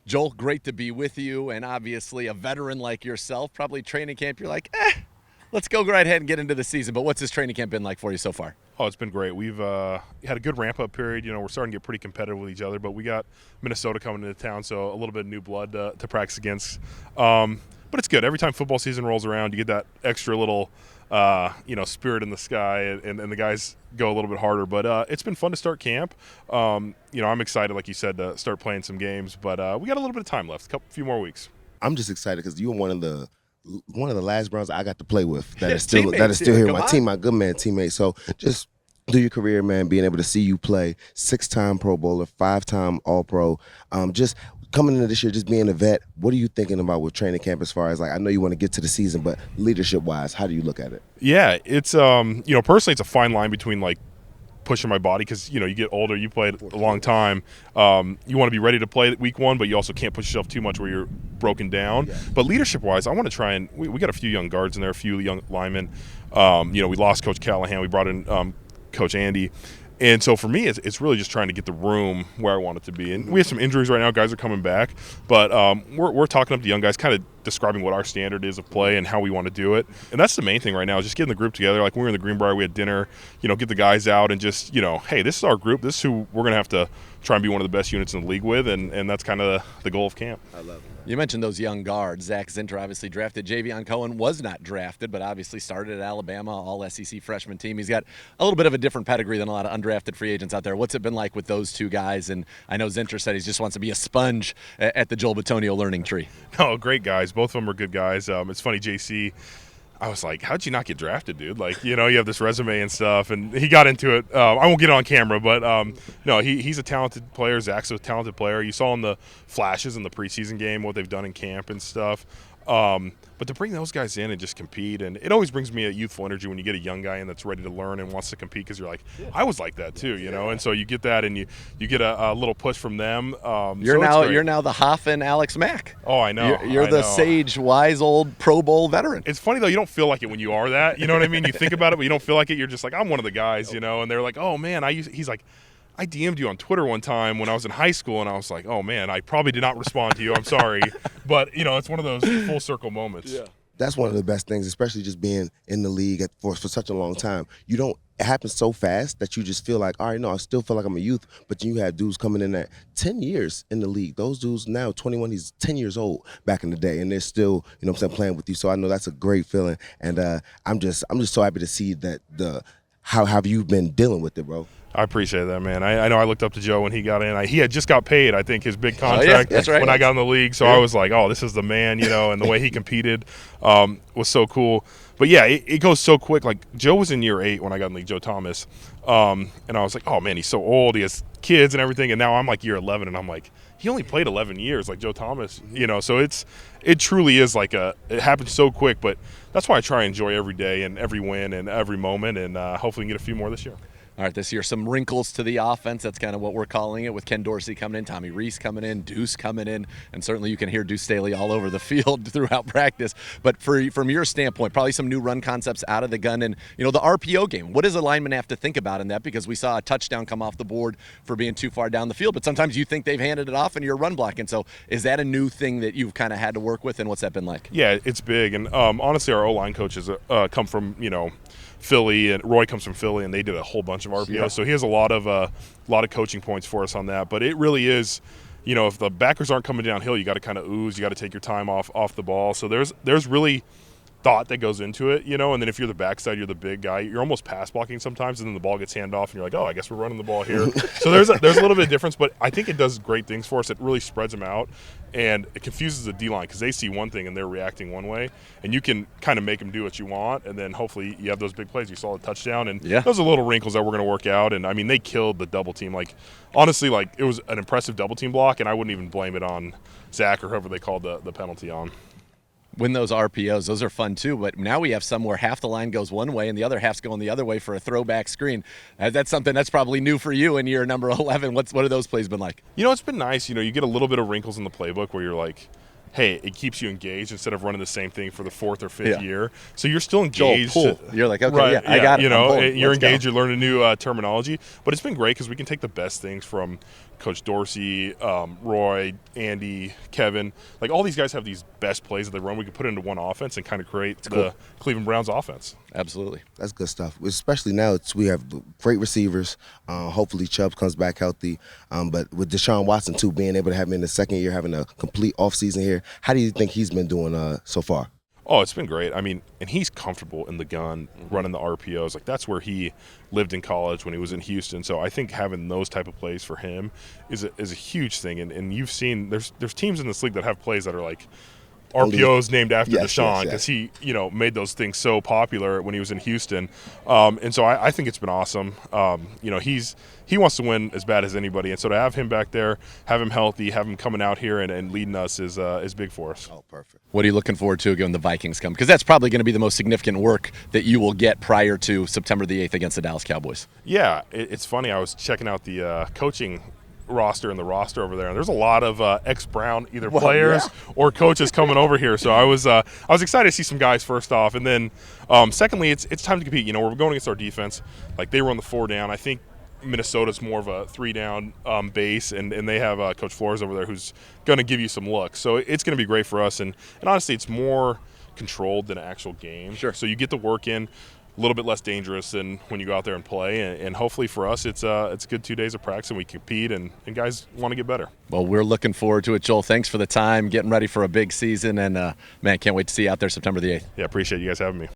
Joel, great to be with you, and obviously a veteran like yourself. Probably training camp, you're like, let's go right ahead and get into the season. But what's this training camp been like for you so far? Oh, it's been great. We've had a good ramp-up period. We're starting to get pretty competitive with each other, but we got Minnesota coming into town, so a little bit of new blood to practice against. But it's good. Every time football season rolls around, you get that extra little, spirit in the sky, and the guys go a little bit harder. But it's been fun to start camp. I'm excited, like you said, to start playing some games, but we got a little bit of time left, few more weeks. I'm just excited because you're one of the last Browns I got to play with that Yeah, is still teammates here. here. My Come team, on. my good man teammate. So just through your career, man, being able to see you play, 6-time Pro Bowler, 5-time All Pro, just coming into this year, just being a vet. What are you thinking about with training camp as far as I know you want to get to the season, but leadership wise, how do you look at it? Yeah, it's personally, it's a fine line between pushing my body because you get older, you played a long time, you want to be ready to play week one, but you also can't push yourself too much where you're broken down. But leadership wise, I want to try and we got a few young guards in there, a few young linemen. We lost Coach Callahan, we brought in Coach Andy. And so for me, it's really just trying to get the room where I want it to be. And we have some injuries right now. Guys are coming back. But we're talking up to young guys, kind of describing what our standard is of play and how we want to do it. And that's the main thing right now is just getting the group together. Like when we were in the Greenbrier, we had dinner, get the guys out and just, hey, this is our group. This is who we're going to have to try and be one of the best units in the league with. And that's kind of the goal of camp. I love it. You mentioned those young guards. Zach Zinter obviously drafted. Javion Cohen was not drafted, but obviously started at Alabama, all SEC freshman team. He's got a little bit of a different pedigree than a lot of undrafted free agents out there. What's it been like with those two guys? And I know Zinter said he just wants to be a sponge at the Joel Bitonio learning tree. No, great guys. Both of them are good guys. It's funny, JC, I was like, how'd you not get drafted, dude? You have this resume and stuff. And he got into it. I won't get it on camera, but no, he's a talented player. Zach's a talented player. You saw in the flashes in the preseason game what they've done in camp and stuff. But to bring those guys in and just compete, and it always brings me a youthful energy when you get a young guy in that's ready to learn and wants to compete because you're like, I was like that too, And so you get that, and you get a little push from them. You're now the Hoffman Alex Mack. Oh, I know. You're the sage, wise old Pro Bowl veteran. It's funny though, you don't feel like it when you are that. You know what I mean? You think about it, but you don't feel like it. You're just like, I'm one of the guys, And they're like, oh man, he's like, I DM'd you on Twitter one time when I was in high school, and I was like, oh, man, I probably did not respond to you. I'm sorry. But, it's one of those full circle moments. Yeah. That's one of the best things, especially just being in the league for such a long time. It happens so fast that you just feel like, all right, no, I still feel like I'm a youth, but you had dudes coming in at 10 years in the league. Those dudes now, 21, he's 10 years old back in the day, and they're still, playing with you. So I know that's a great feeling, and I'm just so happy to see that how have you been dealing with it, bro? I appreciate that, man. I know I looked up to Joe when he got in. He had just got paid, I think, his big contract that's right. when I got in the league. So I was like, oh, this is the man, and the way he competed was so cool. But, yeah, it goes so quick. Like, Joe was in year 8 when I got in the league, Joe Thomas. And I was like, oh, man, he's so old. He has kids and everything. And now I'm like year 11, and I'm like, he only played 11 years like Joe Thomas, So it truly is it happens so quick. But that's why I try and enjoy every day and every win and every moment, and hopefully get a few more this year. All right, this year, some wrinkles to the offense. That's kind of what we're calling it, with Ken Dorsey coming in, Tommy Reese coming in, Deuce coming in, and certainly you can hear Deuce Staley all over the field throughout practice. But from your standpoint, probably some new run concepts out of the gun, and the RPO game. What does a lineman have to think about in that? Because we saw a touchdown come off the board for being too far down the field, but sometimes you think they've handed it off and you're run blocking. So is that a new thing that you've kind of had to work with, and what's that been like? Yeah, it's big, and honestly, our O-line coaches come from Philly, and Roy comes from Philly, and they did a whole bunch of RPOs. Yeah. So he has a lot of coaching points for us on that. But it really is, if the backers aren't coming downhill, you got to kind of ooze. You got to take your time off the ball. So there's really thought that goes into it, and then if you're the backside, you're the big guy, you're almost pass blocking sometimes, and then the ball gets handed off and you're like, oh, I guess we're running the ball here. So there's a little bit of difference, but I think it does great things for us. It really spreads them out, and it confuses the D-line because they see one thing and they're reacting one way, and you can kind of make them do what you want, and then hopefully you have those big plays. You saw the touchdown, and those are little wrinkles that we're going to work out, and I mean, they killed the double team. Honestly, it was an impressive double team block, and I wouldn't even blame it on Zach or whoever they called the penalty on. Win those RPOs, those are fun too, but now we have some where half the line goes one way and the other half's going the other way for a throwback screen. That's something that's probably new for you in year number 11. What have those plays been like? It's been nice. You get a little bit of wrinkles in the playbook where you're like, hey, it keeps you engaged instead of running the same thing for the 4th or 5th year. So you're still engaged. Joel, pull. You're like, okay, right, I got it. You're engaged. You're learning new terminology. But it's been great because we can take the best things from Coach Dorsey, Roy, Andy, Kevin, like all these guys have these best plays that they run. We could put into one offense and kind of create the Cleveland Browns offense. Absolutely. That's good stuff. Especially now, we have great receivers. Hopefully, Chubb comes back healthy. But with Deshaun Watson, too, being able to have him in the second year, having a complete offseason here, how do you think he's been doing so far? Oh, it's been great. I mean, and he's comfortable in the gun, running the RPOs. Like, that's where he lived in college when he was in Houston. So I think having those type of plays for him is a huge thing. And you've seen there's teams in this league that have plays that are like RPOs named after Deshaun because he, made those things so popular when he was in Houston. And so I think it's been awesome. He wants to win as bad as anybody. And so to have him back there, have him healthy, have him coming out here and leading us is big for us. Oh, perfect. What are you looking forward to when the Vikings come? Because that's probably going to be the most significant work that you will get prior to September the 8th against the Dallas Cowboys. Yeah, it's funny. I was checking out the coaching roster and the roster over there, and there's a lot of ex-Brown either players or coaches coming over here. So I was excited to see some guys first off, and then secondly, it's time to compete. We're going against our defense. Like, they run the 4 down. I think Minnesota's more of a 3 down base, and they have Coach Flores over there who's going to give you some looks. So it's going to be great for us, and honestly, it's more controlled than an actual game. Sure. So you get the work in. A little bit less dangerous than when you go out there and play, and hopefully for us it's a good 2 days of practice and we compete and guys want to get better. Well, we're looking forward to it, Joel. Thanks for the time, getting ready for a big season, and man, can't wait to see you out there September the 8th. Yeah, appreciate you guys having me.